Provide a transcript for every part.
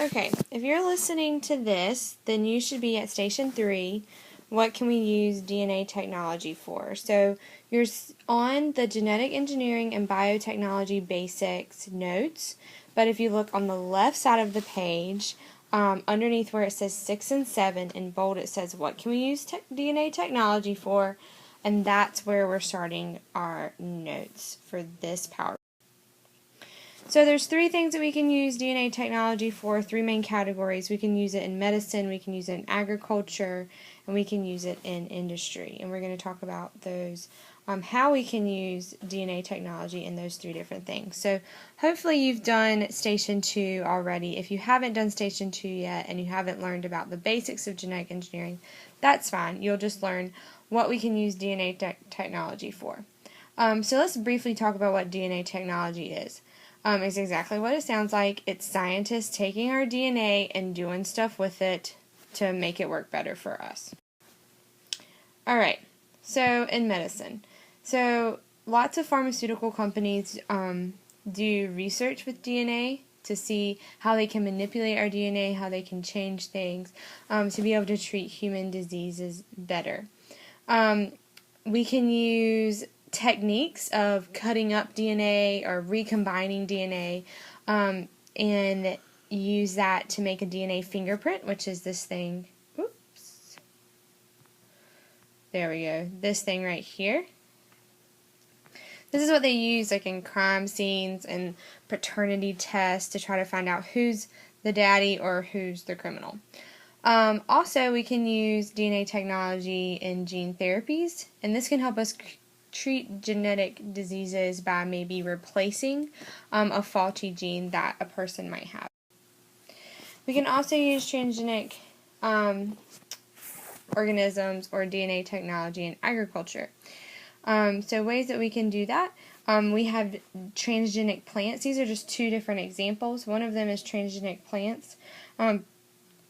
Okay, if you're listening to this, then you should be at Station 3. What can we use DNA technology for? So you're on the Genetic Engineering and Biotechnology Basics notes, but if you look on the left side of the page, underneath where it says 6 and 7, in bold it says, what can we use DNA technology for? And that's where we're starting our notes for this PowerPoint. So there's three things that we can use DNA technology for, three main categories. We can use it in medicine, we can use it in agriculture, and we can use it in industry. And we're going to talk about those, how we can use DNA technology in those three different things. So hopefully you've done Station 2 already. If you haven't done Station 2 yet and you haven't learned about the basics of genetic engineering, that's fine. You'll just learn what we can use DNA technology for. So let's briefly talk about what DNA technology is. It's exactly what it sounds like. It's scientists taking our DNA and doing stuff with it to make it work better for us. Alright, so in medicine. So lots of pharmaceutical companies do research with DNA to see how they can manipulate our DNA, how they can change things, to be able to treat human diseases better. We can use techniques of cutting up DNA or recombining DNA and use that to make a DNA fingerprint, which is this thing. Oops. There we go. This thing right here. This is what they use like in crime scenes and paternity tests to try to find out who's the daddy or who's the criminal. Also, we can use DNA technology in gene therapies, and this can help us treat genetic diseases by maybe replacing a faulty gene that a person might have. We can also use transgenic organisms or DNA technology in agriculture. So ways that we can do that, we have transgenic plants. These are just two different examples. One of them is transgenic plants.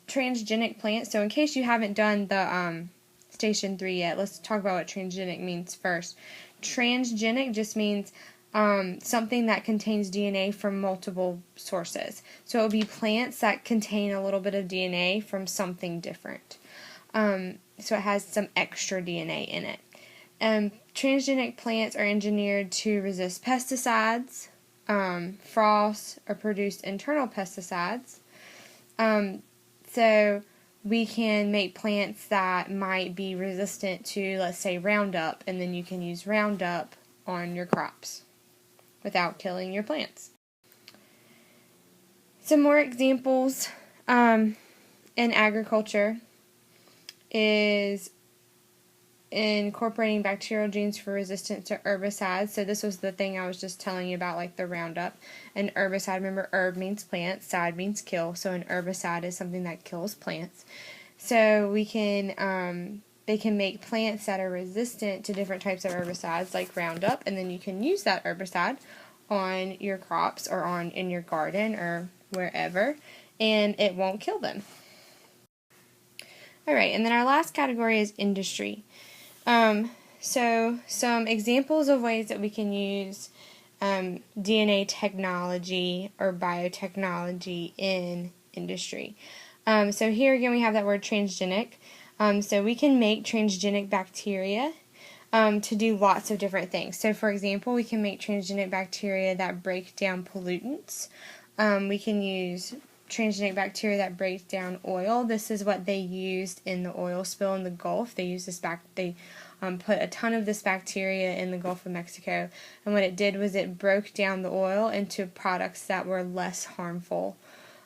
Transgenic plants, so in case you haven't done the Station 3 yet, let's talk about what transgenic means first. Transgenic just means something that contains DNA from multiple sources. So it would be plants that contain a little bit of DNA from something different. So it has some extra DNA in it. Transgenic plants are engineered to resist pesticides, frost, or produce internal pesticides. So we can make plants that might be resistant to, let's say, Roundup, and then you can use Roundup on your crops without killing your plants. Some more examples in agriculture is incorporating bacterial genes for resistance to herbicides. So this was the thing I was just telling you about, like the Roundup. An herbicide, remember, herb means plant, side means kill, so an herbicide is something that kills plants. So we can, they can make plants that are resistant to different types of herbicides like Roundup, and then you can use that herbicide on your crops or in your garden or wherever, and it won't kill them. Alright, and then our last category is industry. So some examples of ways that we can use DNA technology or biotechnology in industry. So here again we have that word transgenic. So we can make transgenic bacteria to do lots of different things. So for example, we can make transgenic bacteria that break down pollutants. We can use transgenic bacteria that breaks down oil. This is what they used in the oil spill in the Gulf. They used this they put a ton of this bacteria in the Gulf of Mexico, and what it did was it broke down the oil into products that were less harmful.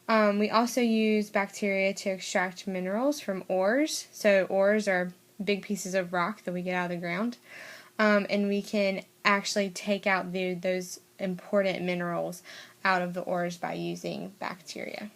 We also use bacteria to extract minerals from ores. So ores are big pieces of rock that we get out of the ground, and we can actually take out those important minerals out of the ores by using bacteria.